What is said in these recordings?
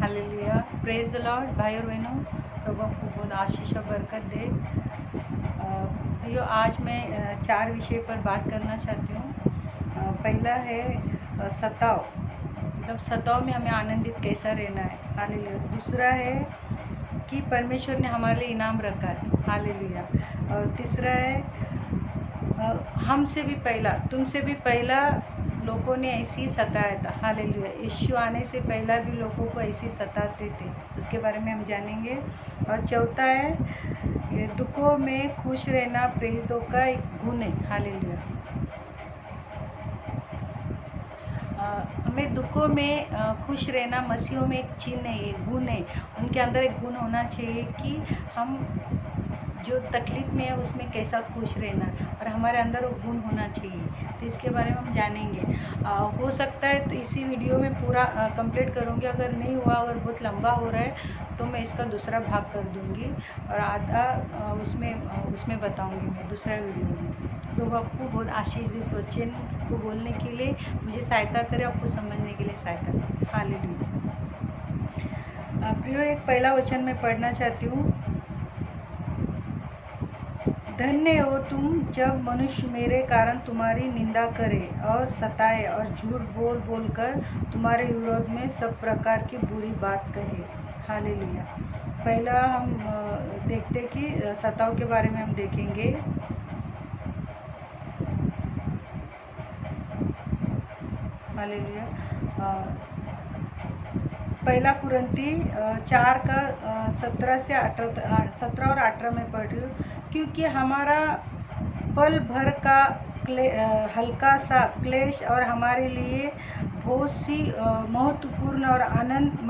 Hallelujah, praise the Lord. भाई और बहनों, प्रभु आपको बहुत आशीष और बरकत दे। भाइयों, आज मैं 4 विषय पर बात करना चाहती हूँ। पहला है सताव, मतलब सताव में हमें आनंदित कैसा रहना है। हालेलुया। दूसरा है कि परमेश्वर ने हमारे लिए इनाम रखा है। हालेलुया। और तीसरा है हमसे भी पहला, तुमसे भी पहला लोगों ने ऐसे ही सताया था। हालेलुया। यीशु आने से पहला भी लोगों को ऐसे ही सताते थे, उसके बारे में हम जानेंगे। और चौथा है दुखों में खुश रहना प्रेरितों का एक गुण है। हालेलुया। हमें दुखों में खुश रहना मसीहों में एक चिन्ह है, एक गुण है। उनके अंदर एक गुण होना चाहिए कि हम जो तकलीफ़ में है उसमें कैसा खुश रहना, और हमारे अंदर वो गुण होना चाहिए। तो इसके बारे में हम जानेंगे। हो सकता है तो इसी वीडियो में पूरा कंप्लीट करूँगी। अगर नहीं हुआ, अगर बहुत लंबा हो रहा है तो मैं इसका दूसरा भाग कर दूँगी और आधा उसमें बताऊँगी मैं दूसरा वीडियो में। तो आपको बहुत आशीष दे, वचन को बोलने के लिए मुझे सहायता करे, आपको समझने के लिए सहायता करे। हालेलुया। प्रियो, एक पहला वचन मैं पढ़ना चाहती हूँ। धन्य हो तुम जब मनुष्य मेरे कारण तुम्हारी निंदा करे और सताए और झूठ बोल बोल कर तुम्हारे विरोध में सब प्रकार की बुरी बात कहे। हालेलुया। पहला हम देखते कि सताव के बारे में हम देखेंगे। हालेलुया। पहला कुरिन्थी 4 का 17 से 18, 17 और 18 में पढ़ रही हूँ। क्योंकि हमारा पल भर का हल्का सा क्लेश और हमारे लिए बहुत सी महत्वपूर्ण और अनंत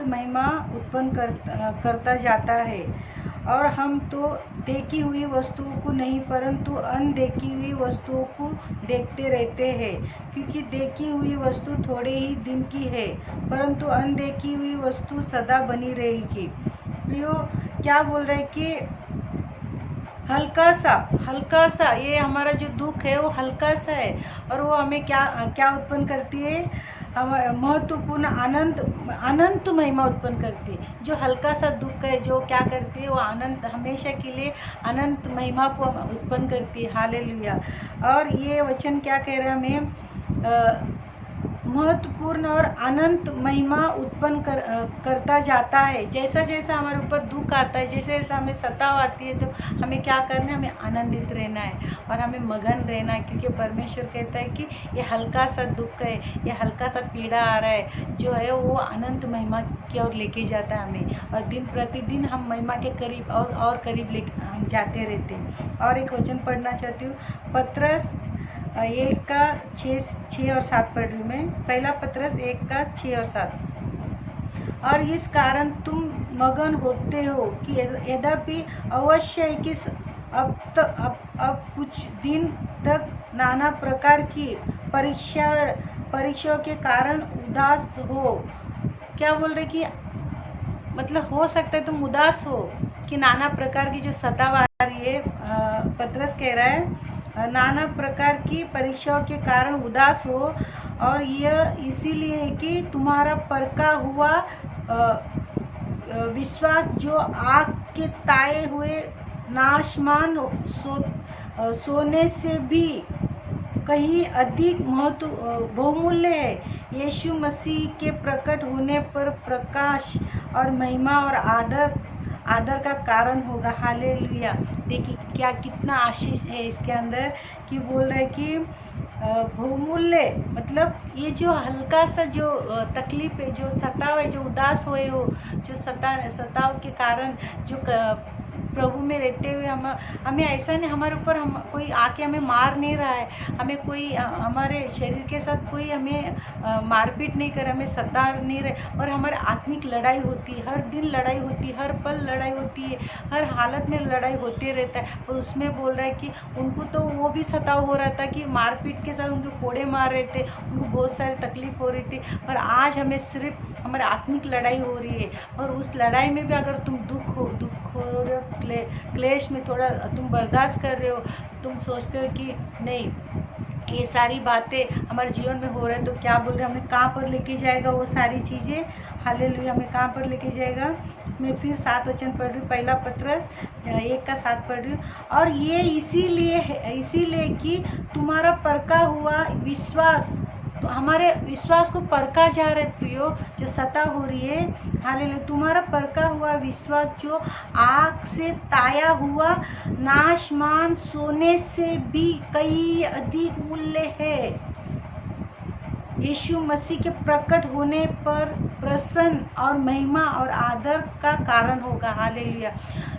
महिमा उत्पन्न करता जाता है। और हम तो देखी हुई वस्तुओं को नहीं परंतु अनदेखी हुई वस्तुओं को देखते रहते हैं, क्योंकि देखी हुई वस्तु थोड़े ही दिन की है परंतु अनदेखी हुई वस्तु सदा बनी रहेगी। प्रियो, क्या बोल रहे कि हल्का सा ये हमारा जो दुख है वो हल्का सा है, और वो हमें क्या उत्पन्न करती है? महत्वपूर्ण अनंत महिमा उत्पन्न करती है। जो हल्का सा दुख है, जो क्या करती है, वो अनंत, हमेशा के लिए अनंत महिमा को उत्पन्न करती है। हालेलुया। और ये वचन क्या कह रहा है हमें? महत्वपूर्ण और अनंत महिमा उत्पन्न करता जाता है। जैसा जैसा हमारे ऊपर दुख आता है, जैसे जैसा हमें सताव आती है, तो हमें क्या करना है? हमें आनंदित रहना है और हमें मगन रहना है, क्योंकि परमेश्वर कहता है कि ये हल्का सा दुख है, ये हल्का सा पीड़ा आ रहा है, जो है वो अनंत महिमा की ओर लेके जाता है हमें, और दिन प्रतिदिन हम महिमा के करीब और करीब हम जाते रहते हैं। और एक वचन पढ़ना चाहती हूँ, पत्रस 1 का 6 और 7 पढ़ रही हूँ मैं। पहला पत्रस 1 का 6 और 7। और इस कारण तुम मगन होते हो कि यद्यपि अवश्य है कि अब कुछ दिन तक नाना प्रकार की परीक्षाओं के कारण उदास हो। क्या बोल रहे कि मतलब हो सकता है तुम उदास हो कि नाना प्रकार की जो सताव आ रही है। पत्रस कह रहा है नाना प्रकार की परीक्षाओं के कारण उदास हो, और यह इसीलिए है कि तुम्हारा परखा हुआ विश्वास जो आग के ताए हुए नाशमान सोने से भी कहीं अधिक बहुमूल्य है। यीशु मसीह के प्रकट होने पर प्रकाश और महिमा और आदर का कारण होगा। हालेलुया। देखिए क्या कितना आशीष है इसके अंदर, कि बोल रहा है कि बहुमूल्य, मतलब ये जो हल्का सा जो तकलीफ है, जो सताव है, जो उदास हुए हो, जो सताव के कारण जो प्रभु में रहते हुए हमें ऐसा नहीं, हमारे ऊपर कोई आके हमें मार नहीं रहा है, हमें कोई हमारे शरीर के साथ कोई हमें मारपीट नहीं कर, हमें सता नहीं रहे, और हमारी आत्मिक लड़ाई होती है, हर दिन लड़ाई होती है, हर पल लड़ाई होती है, हर हालत में लड़ाई होते रहता है। और उसमें बोल रहा है कि उनको तो वो भी सताव हो रहा था कि मारपीट के साथ उनको कोड़े मार रहे थे, उनको बहुत सारी तकलीफ हो रही थी, पर आज हमें सिर्फ हमारी आत्मिक लड़ाई हो रही है। और उस लड़ाई में भी अगर तुम दुख हो रहे हो, क्लेश में थोड़ा तुम बर्दाश्त कर रहे हो, तुम सोचते हो कि नहीं, ये सारी बातें हमारे जीवन में हो रहे हैं, तो क्या बोल रहे हैं, हमें कहाँ पर लेके जाएगा वो सारी चीज़ें। हालेलुया, हमें कहाँ पर लेके जाएगा। मैं फिर 7 वचन पढ़ रही हूँ, पहला पत्रस 1 का 7 पढ़ रही हूँ। और ये इसीलिए कि तुम्हारा परका हुआ विश्वास, तो हमारे विश्वास को परका जा रहा है प्रियो, जो सता हो रही है। हालेलुया, तुम्हारा परका हुआ विश्वास जो आग से ताया हुआ नाशमान सोने से भी कई अधिक मूल्य है, यीशु मसीह के प्रकट होने पर प्रसन्न और महिमा और आदर का कारण होगा। हालेलुया,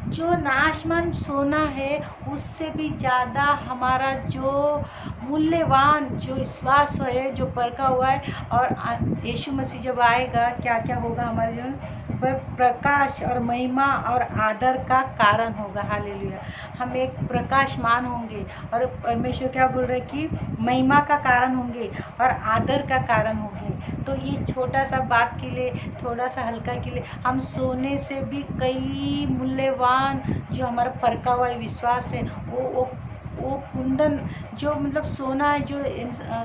जो नाशमान सोना है उससे भी ज़्यादा हमारा जो मूल्यवान जो विश्वास है, जो परखा हुआ है, और यीशु मसीह जब आएगा क्या क्या होगा हमारे जीवन पर, प्रकाश और महिमा और आदर का कारण होगा। हालेलुया, हम एक प्रकाशमान होंगे, और परमेश्वर क्या बोल रहे हैं कि महिमा का कारण होंगे और आदर का कारण होंगे। तो ये छोटा सा बात के लिए, थोड़ा सा हल्का के लिए, हम सोने से भी कई मूल्यवान जो हमारा परका हुआ विश्वास है, वो कुंदन जो मतलब सोना है, जो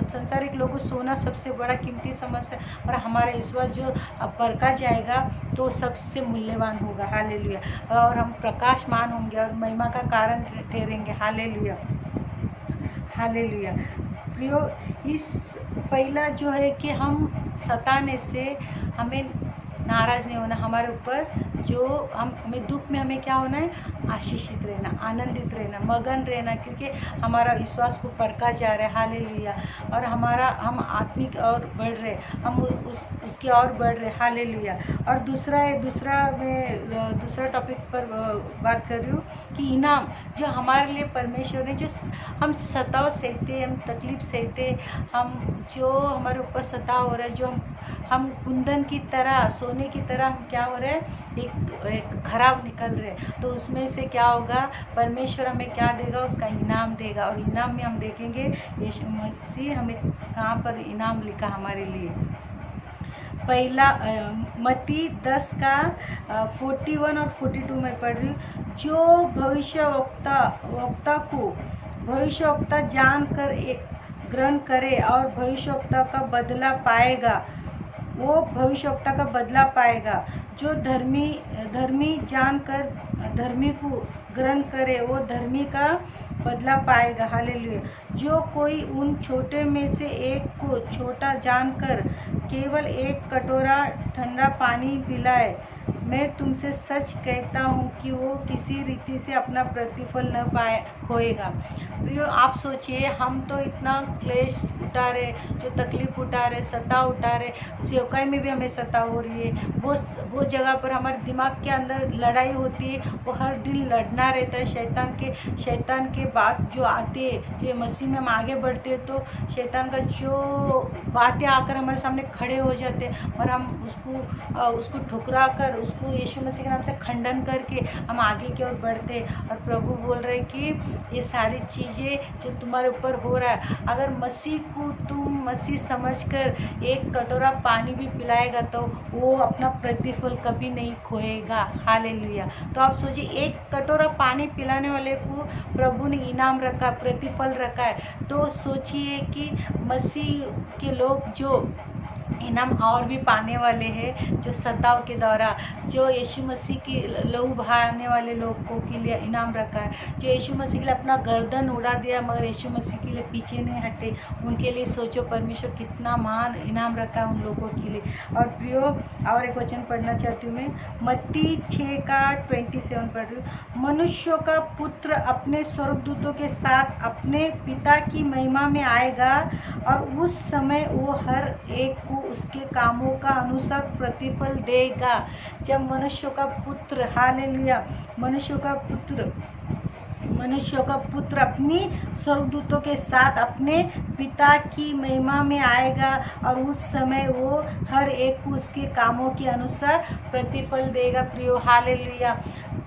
संसारिक लोगों सोना सबसे बड़ा कीमती समझते हैं, और हमारा विश्वास जो परका जाएगा तो सबसे मूल्यवान होगा। हालेलुया, और हम प्रकाशमान होंगे और महिमा का कारण ठहरेंगे। हालेलुया, हालेलुया प्रियो, इस पहला जो है कि हम सताने से हमें नाराज़ नहीं होना, हमारे ऊपर जो हमें दुख में हमें क्या होना है, आशीषित रहना, आनंदित रहना, मगन रहना, क्योंकि हमारा विश्वास को परखा जा रहा है। हालेलुया, और हम आत्मिक और बढ़ रहे, हम उसके और बढ़ रहे। हालेलुया, और मैं दूसरा टॉपिक पर बात कर रही हूँ कि इनाम जो हमारे लिए परमेश्वर ने, जो हम सताव सहते, हम तकलीफ सहते, हम जो हमारे ऊपर सताव हो रहा है, जो हम कुंदन की तरह, सोने की तरह हम क्या हो रहे हैं, एक खराब निकल रहे, तो उसमें से क्या होगा, परमेश्वर हमें क्या देगा, उसका इनाम देगा। और इनाम में हम देखेंगे यीशु मसीह हमें कहाँ पर इनाम लिखा हमारे लिए। पहला मत्ती 10 का 41 और 42 में पढ़ रही हूँ। जो भविष्यवक्ता को भविष्यवक्ता जानकर ग्रहण करे और भविष्यवक्ता का बदला पाएगा, वो भविष्यवक्ता का बदला पाएगा। जो धर्मी जानकर धर्मी को ग्रहण करे, वो धर्मी का बदला पाएगा। हालेलुया, जो कोई उन छोटे में से एक को छोटा जानकर केवल एक कटोरा ठंडा पानी पिलाए, मैं तुमसे सच कहता हूँ कि वो किसी रीति से अपना प्रतिफल न खोएगा। प्रियो, आप सोचिए, हम तो इतना क्लेश उठा रहे, जो तकलीफ उठा रहे, सता उठा रहे, सेवकाई में भी हमें सता हो रही है। वो जगह पर हमारे दिमाग के अंदर लड़ाई होती है, वो हर दिन लड़ना रहता है। शैतान के बात जो आते हैं, जो मसीह में हम आगे बढ़ते हैं, तो शैतान का जो बातें आकर हमारे सामने खड़े हो जाते हैं, और हम उसको ठुकरा कर, उसको यीशु मसीह के नाम से खंडन करके हम आगे की ओर बढ़ते। और प्रभु बोल रहे हैं कि ये सारी चीज़ें जो तुम्हारे ऊपर हो रहा है, अगर मसीह को तुम मसीह समझकर एक कटोरा पानी भी पिलाएगा, तो वो अपना प्रतिफल कभी नहीं खोएगा। हालेलुया, तो आप सोचिए, एक कटोरा पानी पिलाने वाले को प्रभु ने इनाम रखा, प्रतिफल रखा है। तो सोचिए कि मसीह के लोग जो इनाम और भी पाने वाले हैं, जो सताव के द्वारा, जो यीशु मसीह की लहू बहाने वाले लोगों के लिए इनाम रखा है, जो यीशु मसीह के लिए अपना गर्दन उड़ा दिया मगर यीशु मसीह के लिए पीछे नहीं हटे, उनके लिए सोचो परमेश्वर कितना महान इनाम रखा है उन लोगों के लिए। और प्रियो, और एक वचन पढ़ना चाहती हूँ मैं, मत्ती 6 का 27 पढ़ रही हूँ। मनुष्यों का पुत्र अपने स्वर्गदूतों के साथ अपने पिता की महिमा में आएगा, और उस समय वो हर एक को उसके कामों का अनुसार प्रतिफल देगा। जब मनुष्यों का पुत्र, हालेलुया, मनुष्यों का पुत्र अपनी स्वर्गदूतों के साथ अपने पिता की महिमा में आएगा, और उस समय वो हर एक को उसके कामों के अनुसार प्रतिफल देगा। प्रियो, हालेलुया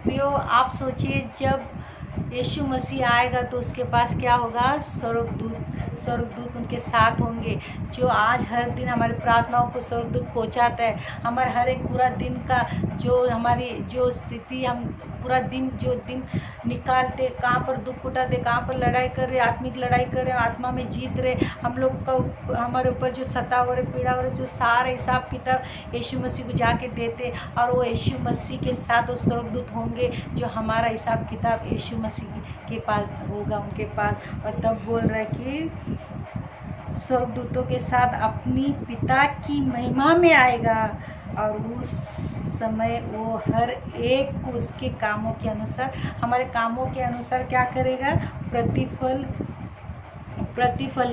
प्रियो, आप सोचिए, जब यीशु मसीह आएगा तो उसके पास क्या होगा, स्वर्गदूत उनके साथ होंगे। जो आज हर दिन हमारी प्रार्थनाओं को स्वर्गदूत पहुंचाता है, हमारे हर एक पूरा दिन का जो हमारी जो स्थिति हम पूरा दिन जो दिन निकालते, कहाँ पर दुख उठाते, कहाँ पर लड़ाई कर रहे, आत्मिक लड़ाई कर रहे, आत्मा में जीत रहे, हम लोग का हमारे ऊपर जो सता हो रहे, पीड़ा हो रही, जो सारा हिसाब किताब यीशु मसीह को जाके देते, और वो यीशु मसीह के साथ वो स्वर्गदूत होंगे जो हमारा हिसाब किताब यीशु मसीह के पास होगा, उनके पास। और तब बोल रहा है कि स्वर्गदूतों के साथ अपनी पिता की महिमा में आएगा, और उस समय वो हर एक को उसके कामों के अनुसार, हमारे कामों के अनुसार क्या करेगा, प्रतिफल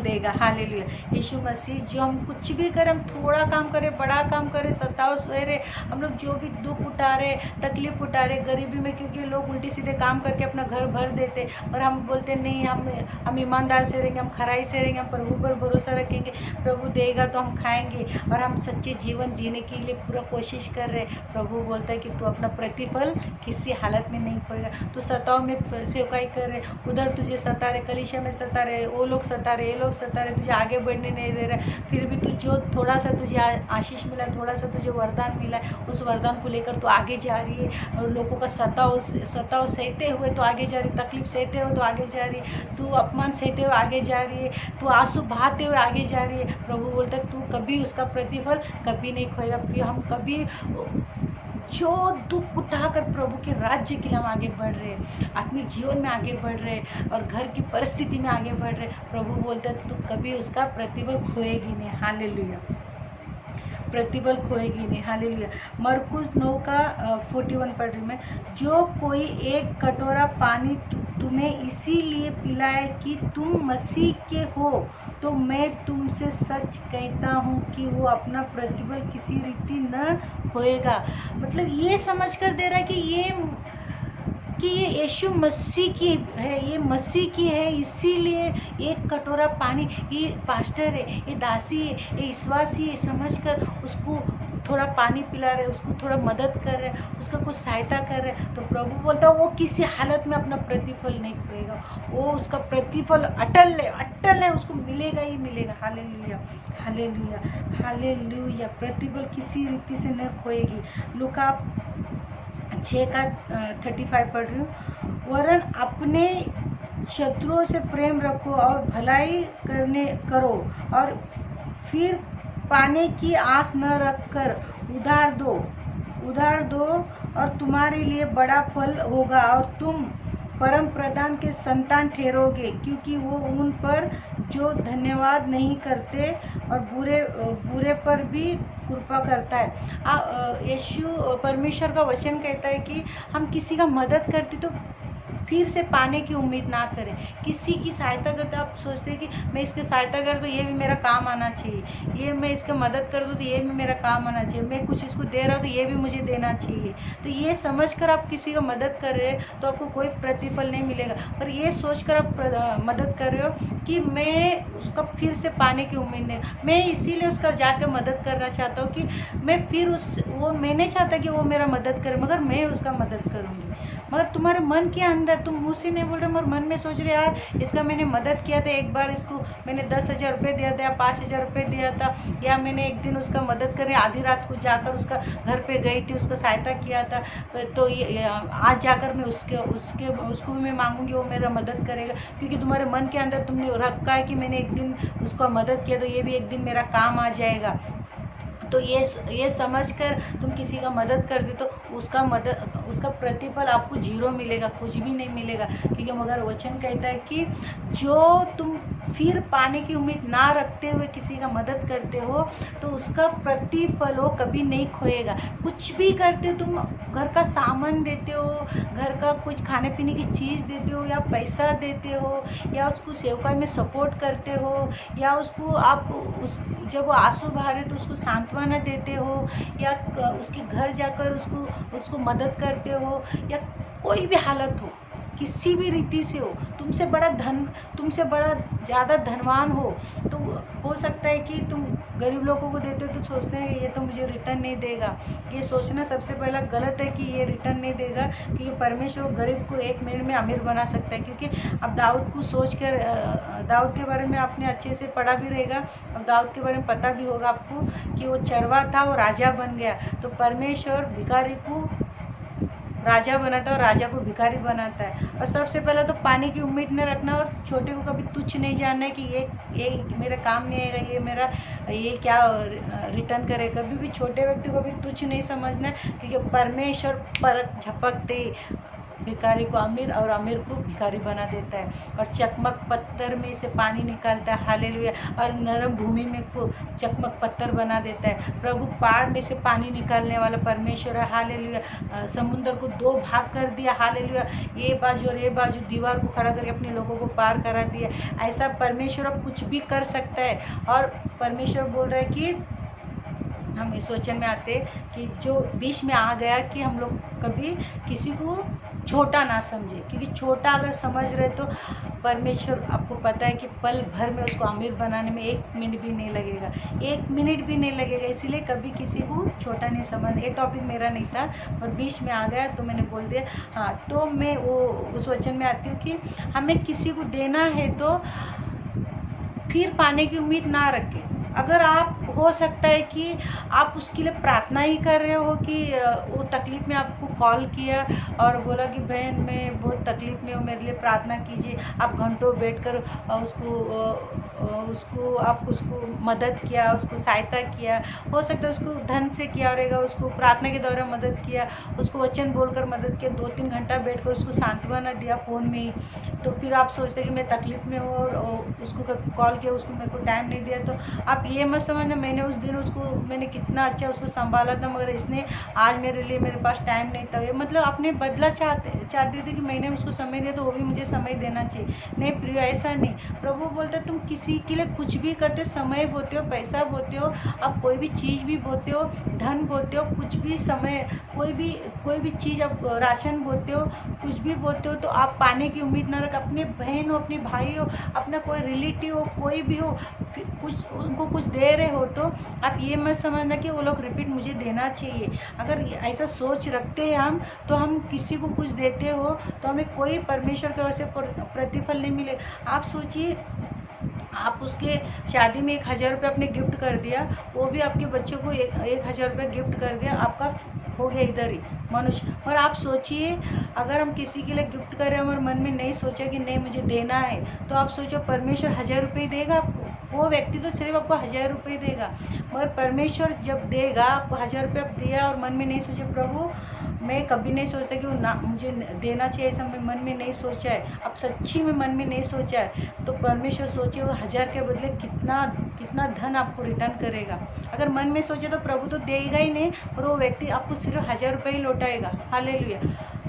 देगा। हालेलुया। यीशु मसीह जो हम कुछ भी करें, हम थोड़ा काम करें, बड़ा काम करें, सताव सह रहे, हम लोग जो भी दुख उठा रहे, तकलीफ उठा रहे, गरीबी में, क्योंकि लोग उल्टी सीधे काम करके अपना घर भर देते, और हम बोलते नहीं, हम ईमानदार से रहेंगे, हम खराई से रहेंगे, हम प्रभु पर भरोसा रखेंगे, प्रभु देगा तो हम खाएंगे, और हम सच्चे जीवन जीने के लिए पूरा कोशिश कर रहे। प्रभु बोलता है कि तू अपना प्रतिफल किसी हालत में नहीं खोएगा। तू सताव में सेवकाई कर रहे, उधर तुझे सता रहे, कलीसिया में सता रहे, वो लोग सता रहे, ये लोग सता रहे, तुझे आगे बढ़ने नहीं दे रहे, फिर भी तू जो थोड़ा सा तुझे आशीष मिला, थोड़ा सा तुझे वरदान मिला है, उस वरदान को लेकर तू आगे जा रही है, और लोगों का सताव सहते हुए तो आगे जा रही, तकलीफ सहते हुए तो आगे जा रही है, तू अपमान सहते हुए आगे जा रही है, तू आंसू बहाते हुए आगे जा रही है। प्रभु बोलता है तू कभी उसका प्रतिफल कभी नहीं खोएगा। प्रिय, हम कभी जो दुख उठाकर प्रभु के राज्य के लिए हम आगे बढ़ रहे हैं, अपने जीवन में आगे बढ़ रहे हैं, और घर की परिस्थिति में आगे बढ़ रहे हैं, प्रभु बोलता है तू कभी उसका प्रतिफल खोएगी नहीं। हालेलुया। प्रतिफल खोएगी नहीं। हालेलुया। मरकुस 9 का 41 पढ़ रही मैं। जो कोई एक कटोरा पानी तुम्हें इसीलिए पिलाए कि तुम मसीह के हो, तो मैं तुमसे सच कहता हूँ कि वो अपना प्रतिफल किसी रीति न खोएगा। मतलब ये समझ कर दे रहा है कि ये यीशु मसीह की है, ये मसीह की है, इसीलिए एक कटोरा पानी, ये पास्टर है, ये दासी है, ये विश्वासी है, समझकर उसको थोड़ा पानी पिला रहे, उसको थोड़ा मदद कर रहे, उसका कुछ सहायता कर रहे, तो प्रभु बोलता है वो किसी हालत में अपना प्रतिफल नहीं खोएगा, वो उसका प्रतिफल अटल है, उसको मिलेगा ही मिलेगा। Hallelujah, hallelujah, hallelujah. प्रतिफल किसी रीति से न खोएगी। लूका 6 का 35 पढ़ रही हूँ। वरन अपने शत्रुओं से प्रेम रखो और भलाई करो, और फिर पाने की आस न रखकर उधार दो, और तुम्हारे लिए बड़ा फल होगा, और तुम परम प्रधान के संतान ठहरोगे, क्योंकि वो उन पर जो धन्यवाद नहीं करते और बुरे पर भी कृपा करता है। यीशु परमेश्वर का वचन कहता है कि हम किसी का मदद करते तो फिर से पाने की उम्मीद ना करें। किसी की सहायता करते आप सोचते हैं कि मैं इसकी सहायता कर दूँ, ये भी मेरा काम आना चाहिए, ये मैं इसका मदद कर दूँ तो ये भी मेरा काम आना चाहिए, मैं कुछ इसको दे रहा हूँ तो ये भी मुझे देना चाहिए। तो ये समझकर आप किसी का मदद कर रहे हैं तो आपको कोई प्रतिफल नहीं मिलेगा। पर ये सोचकर आप मदद कर रहे हो कि मैं उसका फिर से पाने की उम्मीद नहीं, मैं इसीलिए उसका जाकर मदद करना चाहता हूँ कि मैं फिर वो मैं नहीं चाहता कि वो मेरा मदद करे, मगर मैं उसका मदद करूँगी। मगर तुम्हारे मन के अंदर तुम मुँह से नहीं बोल रहे, मगर मन में सोच रहे यार इसका मैंने मदद किया था, एक बार इसको मैंने 10,000 रुपये दिया था या 5,000 रुपये दिया था, या मैंने एक दिन उसका मदद करने आधी रात को जाकर उसका घर पे गई थी, उसका सहायता किया था, तो ये आज जाकर मैं उसको भी मैं मांगूंगी, वो मेरा मदद करेगा, क्योंकि तुम्हारे मन के अंदर तुमने रखा है कि मैंने एक दिन उसका मदद किया तो ये भी एक दिन मेरा काम आ जाएगा। तो ये समझकर तुम किसी का मदद कर दे तो उसका प्रतिफल आपको जीरो मिलेगा, कुछ भी नहीं मिलेगा, क्योंकि मगर वचन कहता है कि जो तुम फिर पाने की उम्मीद ना रखते हुए किसी का मदद करते हो तो उसका प्रतिफल वो कभी नहीं खोएगा। कुछ भी करते हो, तुम घर का सामान देते हो, घर का कुछ खाने पीने की चीज़ देते हो, या पैसा देते हो, या उसको सेवकाई में सपोर्ट करते हो, या उसको आप जब वो आंसू बहा रहे तो उसको सांत्वना देते हो, या उसके घर जाकर उसको मदद करते हो, या कोई भी हालत हो, किसी भी रीति से हो, तुमसे बड़ा ज़्यादा धनवान हो हो सकता है कि तुम गरीब लोगों को देते हो तो सोचते हैं ये तो मुझे रिटर्न नहीं देगा। ये सोचना सबसे पहला गलत है कि ये रिटर्न नहीं देगा, क्योंकि परमेश्वर गरीब को 1 मिनट में अमीर बना सकता है। क्योंकि अब दाऊद को सोचकर, दाऊद के बारे में आपने अच्छे से पढ़ा भी रहेगा, अब दाऊद के बारे में पता भी होगा आपको कि वो चरवा था, वो राजा बन गया। तो परमेश्वर भिखारी को राजा बनाता है और राजा को भिखारी बनाता है। और सबसे पहले तो पानी की उम्मीद न रखना और छोटे को कभी तुच्छ नहीं जानना है कि ये मेरा काम नहीं आएगा, ये क्या रिटर्न करे। कभी भी छोटे व्यक्ति को भी तुच्छ नहीं समझना है, क्योंकि परमेश्वर पर झपकते ही भिखारी को अमीर और अमीर को भिखारी बना देता है। और चकमक पत्थर में से पानी निकालता है, हालेलुया। और नरम भूमि में को चकमक पत्थर बना देता है। प्रभु पहाड़ में से पानी निकालने वाला परमेश्वर है, हालेलुया। समुद्र को 2 भाग कर दिया, हालेलुया। ये बाजू और ये बाजू दीवार को खड़ा करके अपने लोगों को पार करा दिया। ऐसा परमेश्वर अब कुछ भी कर सकता है। और परमेश्वर बोल रहा है कि हम इस वचन में आते कि जो बीच में आ गया कि हम लोग कभी किसी को छोटा ना समझे, क्योंकि छोटा अगर समझ रहे तो परमेश्वर आपको पता है कि पल भर में उसको अमीर बनाने में 1 मिनट भी नहीं लगेगा, 1 मिनट भी नहीं लगेगा। इसीलिए कभी किसी को छोटा नहीं समझ। ये टॉपिक मेरा नहीं था और बीच में आ गया तो मैंने बोल दिया। हाँ, तो मैं वो उस वचन में आती हूँ कि हमें किसी को देना है तो फिर पाने की उम्मीद ना रखें। अगर आप हो सकता है कि आप उसके लिए प्रार्थना ही कर रहे हो कि वो तकलीफ़ में आपको कॉल किया और बोला कि बहन मैं बहुत तकलीफ़ में हूँ, मेरे लिए प्रार्थना कीजिए। आप घंटों बैठकर उसको मदद किया, उसको सहायता किया। हो सकता है उसको धन से किया रहेगा, उसको प्रार्थना के दौरान मदद किया, उसको वचन बोलकर मदद किया, 2-3 घंटा बैठकर उसको सांत्वना दिया फ़ोन में ही। तो फिर आप सोचते कि मैं तकलीफ़ में हूँ और उसको कॉल किया, उसको मेरे को टाइम नहीं दिया। तो आप ये मत समझना मैंने उस दिन मैंने कितना अच्छा उसको संभाला था, मगर इसने आज मेरे पास टाइम नहीं था। ये मतलब अपने बदला चाहते थे कि मैंने उसको समय दिया तो वो भी मुझे समय देना चाहिए। नहीं प्रिय, ऐसा नहीं। प्रभु बोलते तुम किसी के लिए कुछ भी करते हो, समय बोते हो, पैसा बोते हो, आप कोई भी चीज़ भी बोते हो, धन बोते हो, कुछ भी समय कोई भी चीज़ आप राशन बोते हो, कुछ भी बोते हो, तो आप पाने की उम्मीद ना रख। अपने बहन हो, अपने भाई हो, अपना कोई रिलेटिव हो, कोई भी हो, कुछ उनको कुछ दे रहे हो तो आप ये मत समझना कि वो लोग रिपीट मुझे देना चाहिए। अगर ऐसा सोच रखते हैं हम, तो हम किसी को कुछ देते हो तो हमें कोई परमेश्वर की ओर से प्रतिफल नहीं मिले। आप सोचिए, आप उसके शादी में 1000 रुपये आपने गिफ्ट कर दिया, वो भी आपके बच्चों को 1000 रुपये गिफ्ट कर दिया, आपका हो गया इधर ही मनुष्य। और आप सोचिए, अगर हम किसी के लिए गिफ्ट करें और मन में नहीं सोचा कि नहीं मुझे देना है, तो आप सोचो परमेश्वर 1000 रुपये देगा आपको। वो व्यक्ति तो सिर्फ आपको 1000 रुपये देगा, मगर परमेश्वर जब देगा आपको 1000 रुपये आप दिया और मन में नहीं सोचे प्रभु मैं कभी नहीं सोचता कि वो ना मुझे देना चाहिए, ऐसा मैं मन में नहीं सोचा है। अब सच्ची में मन में नहीं सोचा है तो परमेश्वर सोचे वो 1000 के बदले कितना धन आपको रिटर्न करेगा। अगर मन में सोचे तो प्रभु तो देगा ही नहीं, और वो व्यक्ति आपको सिर्फ 1000 रुपये ही लौटाएगा, हालेलुया।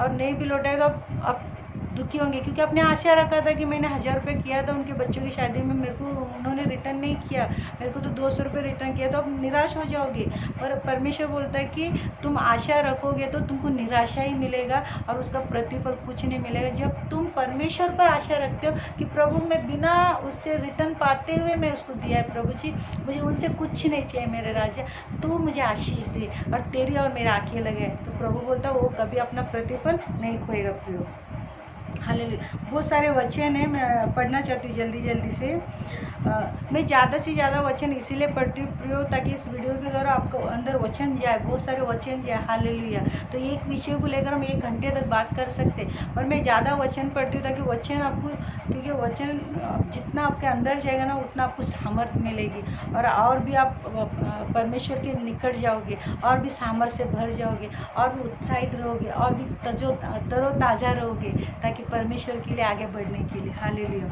और नहीं भी लौटाएगा तो आप दुखी होंगे, क्योंकि आपने आशा रखा था कि मैंने 1000 रुपये किया था उनके बच्चों की शादी में, मेरे को उन्होंने रिटर्न नहीं किया, मेरे को तो 200 रुपये रिटर्न किया, तो आप निराश हो जाओगे। और परमेश्वर बोलता है कि तुम आशा रखोगे तो तुमको निराशा ही मिलेगा और उसका प्रतिफल कुछ नहीं मिलेगा। जब तुम परमेश्वर पर आशा रखते हो कि प्रभु मैं बिना उससे रिटर्न पाते हुए मैं उसको दिया है, प्रभु जी मुझे उनसे कुछ नहीं चाहिए, मेरे राजा तू मुझे आशीष दे और तेरी और मेरा आँखें लगे, तो प्रभु बोलता है वो कभी अपना प्रतिफल नहीं खोएगा प्रियो, हालेलुया। बहुत सारे वचन हैं, मैं पढ़ना चाहती हूँ जल्दी से। मैं ज़्यादा से ज़्यादा वचन इसीलिए पढ़ती हूँ प्रियो, ताकि इस वीडियो के द्वारा आपको अंदर वचन जाए, बहुत सारे वचन जाए, हालेलुया। तो एक विषय को लेकर हम 1 घंटे तक बात कर सकते हैं, और मैं ज़्यादा वचन पढ़ती हूँ ताकि वचन आपको, क्योंकि वचन जितना आपके अंदर जाएगा ना उतना आपको सामर्थ्य मिलेगी, और भी आप परमेश्वर के निकट जाओगे, और भी सामर्थ्य से भर जाओगे, और भी उत्साहित रहोगे, और भी तरोताज़ा रहोगे, ताकि परमेश्वर के लिए आगे बढ़ने के लिए, हालेलुया।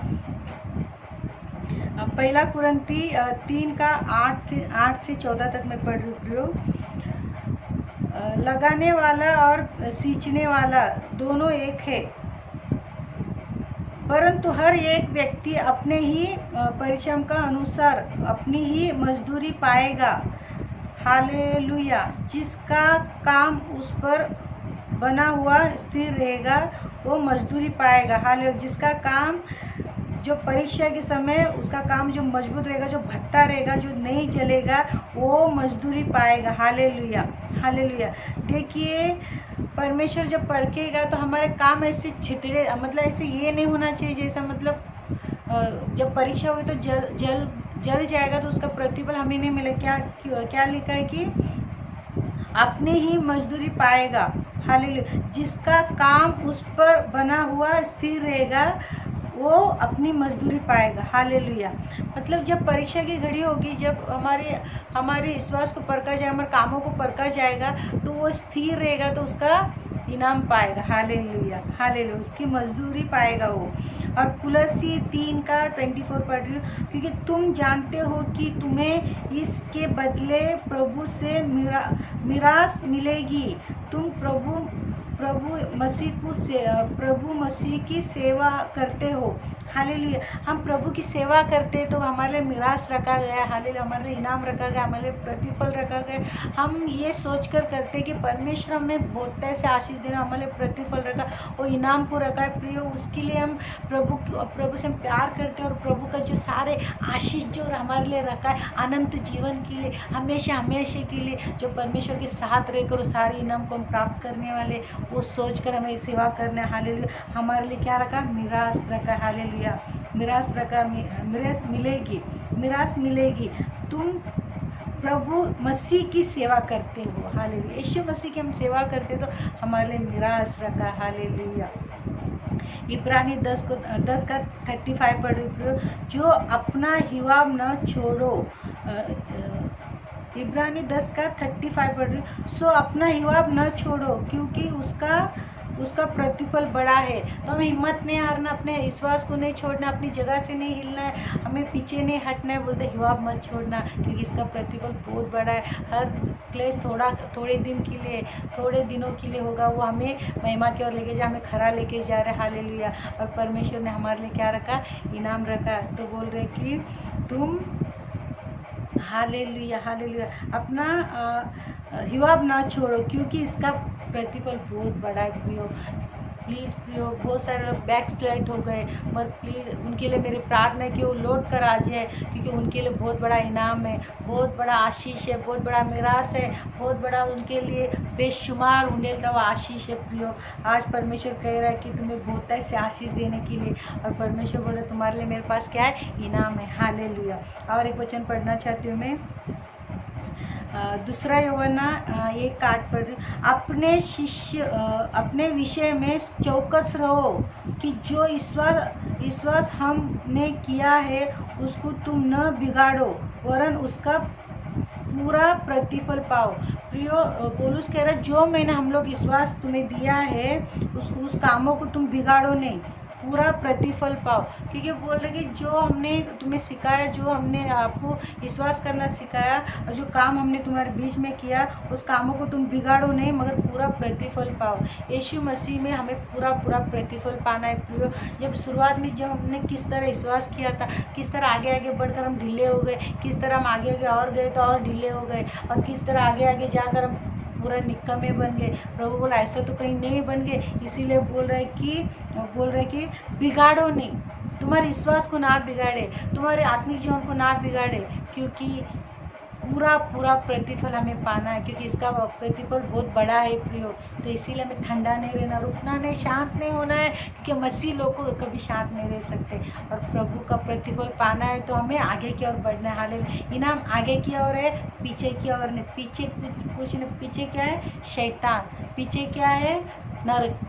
पहला कुरिन्थी 3 का 8 से 14 तक मैं पढ़ रही हूँ। लगाने वाला और सींचने वाला दोनों एक है, परंतु हर एक व्यक्ति अपने ही परिश्रम का अनुसार अपनी ही मजदूरी पाएगा, हालेलुया। जिसका काम उस पर बना हुआ स्थिर रहेगा वो मजदूरी पाएगा, हालेलुया। जिसका काम जो परीक्षा के समय उसका काम जो मजबूत रहेगा, जो भत्ता रहेगा, जो नहीं जलेगा, वो मजदूरी पाएगा, हालेलुया, हालेलुया। देखिए परमेश्वर जब परखेगा तो हमारे काम ऐसे छितड़े, मतलब ऐसे ये नहीं होना चाहिए जैसा, मतलब जब परीक्षा होगी तो जल जाएगा तो उसका प्रतिफल हमें नहीं मिले। क्या लिखा है कि अपने ही मजदूरी पाएगा, हालेलुया। जिसका काम उस पर बना हुआ स्थिर रहेगा वो अपनी मजदूरी पाएगा। हालेलुया। मतलब जब परीक्षा की घड़ी होगी, जब हमारे विश्वास को परखा जाए, हमारे कामों को परखा जाएगा, तो वो स्थिर रहेगा तो उसका इनाम पाएगा। हालेलुया हालेलुया, उसकी मजदूरी पाएगा वो। और कुलसी 3:24 पढ़ रही हूँ, क्योंकि तुम जानते हो कि तुम्हें इसके बदले प्रभु से मिरास मिलेगी। तुम प्रभु मसीह की सेवा करते हो। हालेलुया। हम प्रभु की सेवा करते तो हमारे लिए मिरास रखा गया है। हालेलुया। हमारे लिए इनाम रखा गया, हमारे लिए प्रतिफल रखा गया। हम ये सोचकर करते कि परमेश्वर हमें बहुत से आशीष देना, हमारे लिए प्रतिफल रखा, वो इनाम को रखा है प्रियो। उसके लिए हम प्रभु से हम प्यार करते हैं, और प्रभु का जो सारे आशीष जो हमारे लिए रखा है अनंत जीवन के लिए, हमेशा हमेशा के लिए, जो परमेश्वर के साथ रहकर वो सारे इनाम को हम प्राप्त करने वाले, वो सोचकर हमें सेवा करना है। हालेलुया। हमारे लिए क्या रखा? मिरास रखा। हालेलुया। मिरास रखा, मिरास मिलेगी। तुम प्रभु मसीह की सेवा करते हो। हालेलुया। यीशु मसीह की हम सेवा करते तो हमारे लिए मिरास रखा। हालेलुया। इब्रानी 10:35 पढ़ रही हूँ, जो अपना हिवाब न छोड़ो। इब्रानी 10:35 पढ़ रही हूँ, सो अपना हिवाब न छोड़ो, क्योंकि उसका प्रतिफल बड़ा है। तो हमें हिम्मत नहीं हारना, अपने विश्वास को नहीं छोड़ना, अपनी जगह से नहीं हिलना है, हमें पीछे नहीं हटना है। बोलते हिवाब मत छोड़ना, क्योंकि इसका प्रतिफल बहुत बड़ा है। हर क्लेश थोड़े दिन के लिए, थोड़े दिनों के लिए होगा, वो हमें महिमा की ओर लेके जा, हमें खरा लेके जा रहा है। हालेलुया। और परमेश्वर ने हमारे लिए क्या रखा? इनाम रखा। तो बोल रहे कि तुम हालेलुया हालेलुया अपना हिवाब ना छोड़ो, क्योंकि इसका प्रतिफल बहुत बड़ा है। प्लीज़ प्रियो, बहुत सारे लोग बैक स्लाइड हो गए, मगर प्लीज़ उनके लिए मेरी प्रार्थना है कि वो लौट कर आ जाए, क्योंकि उनके लिए बहुत बड़ा इनाम है, बहुत बड़ा आशीष है, बहुत बड़ा मिरास है, बहुत बड़ा उनके लिए बेशुमार उंडेलता हुआ आशीष है। प्रियो, आज परमेश्वर कह रहा है कि तुम्हें बहुत ऐसे आशीष देने के लिए, और परमेश्वर बोल रहा है तुम्हारे लिए मेरे पास क्या है? इनाम है। हालेलुया। और एक वचन पढ़ना चाहती हूँ मैं, दूसरा यूहन्ना 1:8 पढ़ रही हूँ, अपने विषय में चौकस रहो कि जो विश्वास हमने किया है उसको तुम न बिगाड़ो, वरन उसका पूरा प्रतिफल पाओ। प्रियो, पौलुस कह रहा है जो मैंने हम लोग विश्वास तुम्हें दिया है उस कामों को तुम बिगाड़ो नहीं, पूरा प्रतिफल पाओ। क्योंकि बोल रहे कि जो हमने तुम्हें सिखाया, जो हमने आपको विश्वास करना सिखाया, और जो काम हमने तुम्हारे बीच में किया, उस कामों को तुम बिगाड़ो नहीं, मगर पूरा प्रतिफल पाओ। यीशु मसीह में हमें पूरा प्रतिफल पाना है। प्रियो, जब शुरुआत में जब हमने किस तरह विश्वास किया था, किस तरह आगे आगे बढ़कर हम ढीले हो गए, किस तरह हम आगे आगे और गए तो और ढीले हो गए, और किस तरह आगे आगे जाकर हम पूरा निकम्मे बन गए। प्रभु बोला ऐसा तो कहीं नहीं बन गए, इसीलिए बोल रहे कि बिगाड़ो नहीं, तुम्हारे विश्वास को ना बिगाड़े, तुम्हारे आत्मिक जीवन को ना बिगाड़े, क्योंकि पूरा प्रतिफल हमें पाना है, क्योंकि इसका प्रतिफल बहुत बड़ा है। प्रियो, तो इसीलिए हमें ठंडा नहीं रहना, रुकना नहीं, शांत नहीं होना है, क्योंकि मसीह लोग को कभी शांत नहीं रह सकते। और प्रभु का प्रतिफल पाना है तो हमें आगे की ओर बढ़ना है। हालेलुया। इनाम आगे की ओर है, पीछे की ओर नहीं। पीछे कुछ नहीं, पीछे क्या है? शैतान। पीछे क्या है? नरक।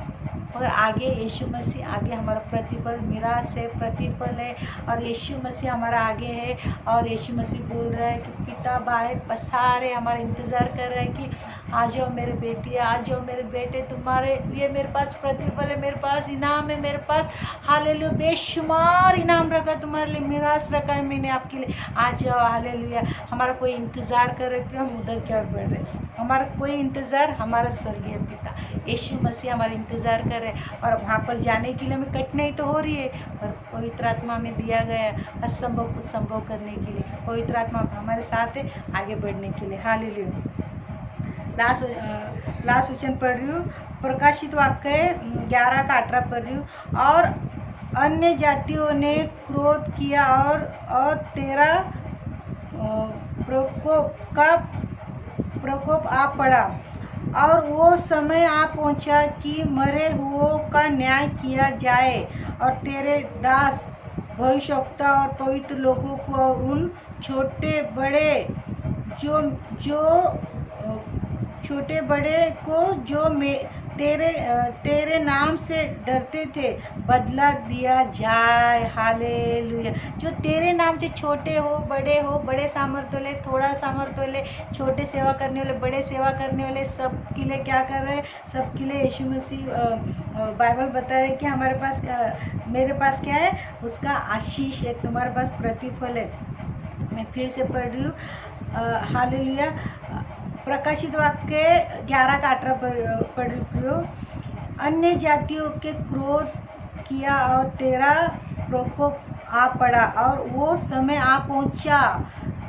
मगर आगे यीशु मसीह, आगे हमारा प्रतिफल मिरास है, प्रतिफल है, और यीशु मसीह हमारा आगे है। और यीशु मसीह बोल रहा है कि पिता बाहर सारे हमारा इंतज़ार कर रहे हैं कि आ जाओ मेरे बेटी, आ जाओ मेरे बेटे, तुम्हारे लिए मेरे पास प्रतिफल है, मेरे पास इनाम है, मेरे पास हालेलुया बेशुमार इनाम रखा, तुम्हारे लिए मिरास रखा है मैंने आपके लिए। आ जाओ। हालेलुया। हमारा कोई इंतज़ार कर रहे थे, हम उधर की ओर बढ़ रहे। हमारा कोई इंतज़ार, हमारा स्वर्गीय पिता यीशु मसीह हमारा इंतज़ार कर रहे हैं, और वहाँ पर जाने के लिए हमें कठिनाई तो हो रही है, पर पवित्र आत्मा हमें दिया गया है असंभव को संभव करने के लिए। पवित्र आत्मा हमारे साथ है आगे बढ़ने के लिए। हालेलुया। लास्ट वचन पढ़ रही हूँ, प्रकाशित वाक्य 11:18 पढ़ रही हूँ, और अन्य जातियों ने क्रोध किया और तेरा प्रकोप आ पड़ा, और वो समय आ पहुंचा कि मरे हुओं का न्याय किया जाए, और तेरे दास भविष्यवक्ता और पवित्र लोगों को और उन छोटे बड़े को जो तेरे नाम से डरते थे, बदला दिया जाए। हालेलुया। जो तेरे नाम से छोटे हो, बड़े सामर्थ्य वाले, थोड़ा सामर्थ्य वाले, छोटे सेवा करने वाले, बड़े सेवा करने वाले, सब के लिए क्या कर रहे हैं? सब के लिए यीशु मसीह बाइबल बता रहे हैं कि हमारे पास मेरे पास क्या है? उसका आशीष है, तुम्हारे पास प्रतिफल है। मैं फिर से पढ़ रही हूँ, हालेलुया। प्रकाशित वाक्य 11:18 पढ़ रही हूँ। अन्य जातियों के क्रोध किया और तेरा प्रकोप आ पड़ा, और वो समय आ पहुंचा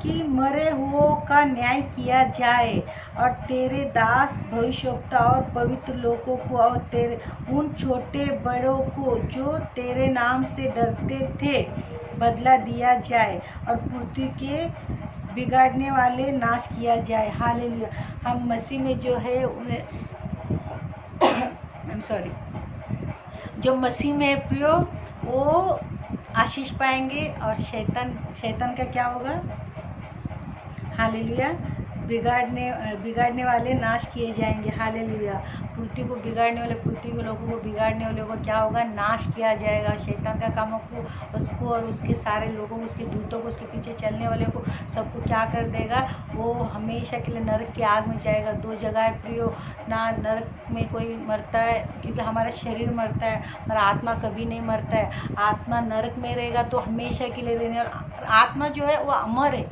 कि मरे हुओं का न्याय किया जाए, और तेरे दास भविष्यवक्ता और पवित्र लोगों को और तेरे उन छोटे बड़ों को जो तेरे नाम से डरते थे बदला दिया जाए, और पृथ्वी के बिगाड़ने वाले नाश किया जाए। हालेलुया। हम मसीह में जो है उन्हें आई एम सॉरी, जो मसीह में है प्रियो, वो आशीष पाएंगे, और शैतान का क्या होगा? हालेलुया। बिगाड़ने वाले नाश किए जाएंगे। हालेलुया। पृथ्वी को बिगाड़ने वाले, पृथ्वी के लोगों को बिगाड़ने वाले को क्या होगा? नाश किया जाएगा। शैतान का कामों को, उसको और उसके सारे लोगों को, उसके दूतों को, उसके पीछे चलने वाले को, सबको क्या कर देगा? वो हमेशा के लिए नरक की आग में जाएगा। 2 जगह है प्रियो, ना नरक में कोई मरता है क्योंकि हमारा शरीर मरता है, और आत्मा कभी नहीं मरता है। आत्मा नरक में रहेगा तो हमेशा के लिए रहने, और आत्मा जो है वो अमर है,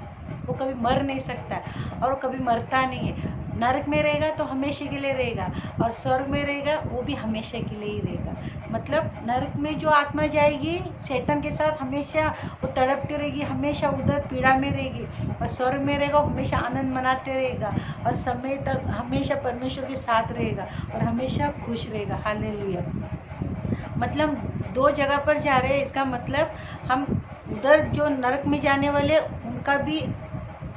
वो कभी मर नहीं सकता और वो कभी मरता नहीं है। नरक में रहेगा तो हमेशा के लिए रहेगा, और स्वर्ग में रहेगा वो भी हमेशा के लिए ही रहेगा। मतलब नरक में जो आत्मा जाएगी शैतान के साथ, हमेशा वो तड़पती रहेगी, हमेशा उधर पीड़ा में रहेगी, और स्वर्ग में रहेगा हमेशा आनंद मनाते रहेगा, और समय तक हमेशा परमेश्वर के साथ रहेगा, और हमेशा खुश रहेगा। हालेलुया। मतलब 2 जगह पर जा रहे हैं, इसका मतलब हम उधर जो नरक में जाने वाले उनका भी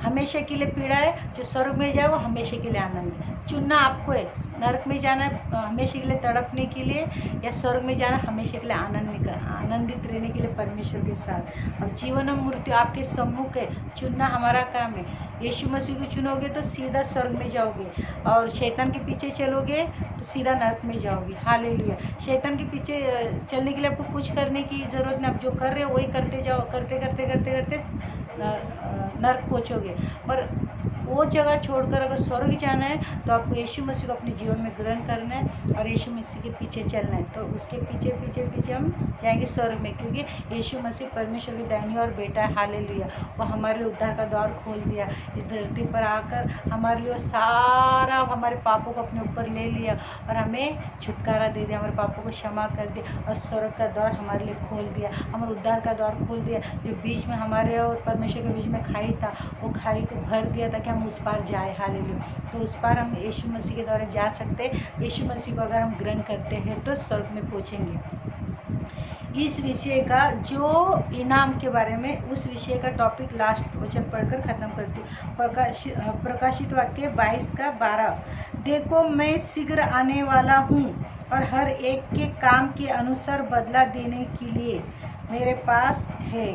हमेशा के लिए पीड़ा है, जो स्वर्ग में जाए वो हमेशा के लिए आनंद है। चुनना आपको है, नरक में जाना हमेशा के लिए तड़पने के लिए, या स्वर्ग में जाना हमेशा के लिए आनंदित रहने के लिए परमेश्वर के साथ। और जीवन और मृत्यु आपके सम्मुख है, चुनना हमारा काम है। यीशु मसीह को चुनोगे तो सीधा स्वर्ग में जाओगे, और शैतान के पीछे चलोगे तो सीधा नरक में जाओगे। हालेलुया। शैतान के पीछे चलने के लिए आपको कुछ करने की ज़रूरत नहीं, आप जो कर रहे हो वही करते जाओ, करते करते करते करते नरक पहुँचोगे। पर वो जगह छोड़कर अगर स्वर्ग जाना है तो आपको यीशु मसीह को अपने जीवन में ग्रहण करना है, और यीशु मसीह के पीछे चलना है, तो उसके पीछे पीछे पीछे हम जाएंगे स्वर्ग में, क्योंकि यीशु मसीह परमेश्वर की दाहिनी और बेटा है। हालेलुया। वो हमारे लिए उद्धार का द्वार खोल दिया, इस धरती पर आकर हमारे लिए सारा हमारे पापों को अपने ऊपर ले लिया, और हमें छुटकारा दे दिया, हमारे पापों को क्षमा कर दिया, और स्वर्ग का द्वार हमारे लिए खोल दिया, हमारे उद्धार का द्वार खोल दिया। जो बीच में हमारे और परमेश्वर के बीच में खाई था, वो खाई को भर दिया ताकि हम उस पार जाए। हालेलुया। तो उस पार हम यीशु मसीह के द्वारा जा सकते हैं। यीशु मसीह को अगर हम ग्रहण करते हैं तो स्वर्ग में पहुँचेंगे। इस विषय का जो इनाम के बारे में, उस विषय का टॉपिक लास्ट वचन पढ़कर ख़त्म करती हूँ। प्रकाशित वाक्य 22:12। देखो मैं शीघ्र आने वाला हूँ, और हर एक के काम के अनुसार बदला देने के लिए मेरे पास है।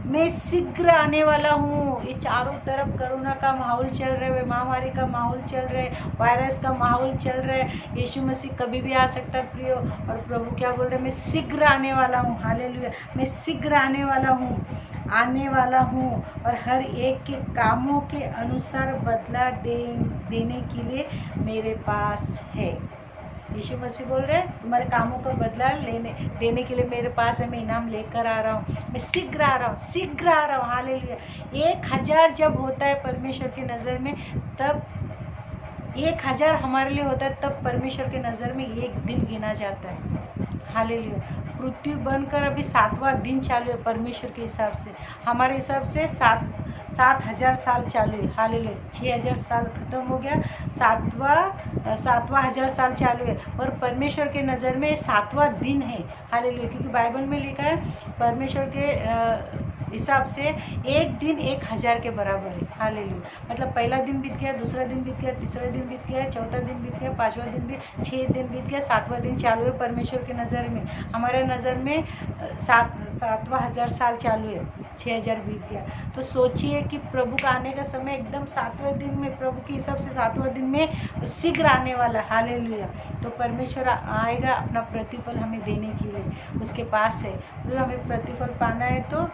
मैं शीघ्र आने वाला हूँ। ये चारों तरफ कोरोना का माहौल चल रहा है, महामारी का माहौल चल रहा है, वायरस का माहौल चल रहा है। यीशु मसीह कभी भी आ सकता है प्रियो, और प्रभु क्या बोल रहे हैं? मैं शीघ्र आने वाला हूँ। हालेलुया। मैं शीघ्र आने वाला हूँ, और हर एक के कामों के अनुसार बदला देने के लिए मेरे पास है। यीशु मसीह बोल रहे हैं तुम्हारे कामों का बदला देने के लिए मेरे पास है। मैं इनाम लेकर आ रहा हूँ, मैं शीघ्र आ रहा हूँ। हालेलुया। 1000 जब होता है परमेश्वर की नज़र में, तब 1000 हमारे लिए होता है, तब परमेश्वर के नज़र में एक दिन गिना जाता है। हालेलुया। पृथ्वी बनकर अभी 7वां दिन चालू है परमेश्वर के हिसाब से, हमारे हिसाब से 7,000 साल चालू है। हालेलुया। 6,000 साल खत्म हो गया, 7वां 1000 साल चालू है, और परमेश्वर के नज़र में 7वां दिन है। हालेलुया। क्योंकि बाइबल में लिखा है परमेश्वर के हिसाब से एक दिन 1000 के बराबर है। हालेलुया। मतलब पहला दिन बीत गया, दूसरा दिन बीत गया, तीसरा दिन बीत गया, चौथा दिन बीत गया, पाँचवा दिन भी, 6 दिन बीत गया, 7वां दिन चालू है। परमेश्वर की नज़र में, हमारे नज़र में 7वां 1000 साल चालू है, 6000 बीत गया। तो सोचिए कि प्रभु का आने का समय एकदम 7वें दिन में, प्रभु के हिसाब से 7वां दिन में शीघ्र आने वाला। हालेलुया। तो परमेश्वर आएगा अपना प्रतिफल हमें देने के लिए, उसके पास है। तो हमें प्रतिफल पाना है तो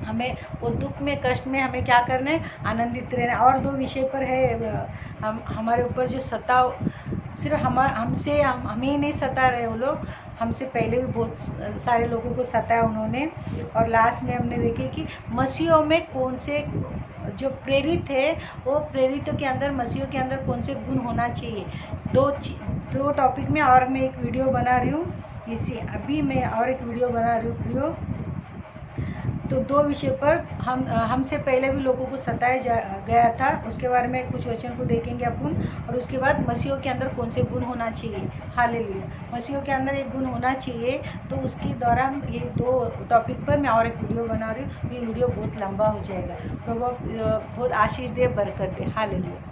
हमें वो दुख में, कष्ट में हमें क्या करना है, आनंदित रहना। और 2 विषय पर है, हमारे ऊपर जो सताव, सिर्फ हमें ही नहीं सता रहे वो लोग, हमसे पहले भी बहुत सारे लोगों को सताया उन्होंने। और लास्ट में हमने देखे कि मसीहों में कौन से जो प्रेरित है, वो प्रेरितों के अंदर, मसीहों के अंदर कौन से गुण होना चाहिए। 2 टॉपिक में और मैं एक वीडियो बना रही हूँ, अभी मैं और एक वीडियो बना रही हूँ वीडियो। तो 2 विषय पर हमसे पहले भी लोगों को सताया गया था, उसके बारे में कुछ वचन को देखेंगे अपन। और उसके बाद मसीहों के अंदर कौन से गुण होना चाहिए। हालेलुया। मसीहों के अंदर एक गुण होना चाहिए, तो उसके दौरान ये 2 टॉपिक पर मैं और एक वीडियो बना रही हूँ। ये वीडियो बहुत लंबा हो जाएगा। प्रभु बहुत आशीष दे, बरकत दे। हालेलुया।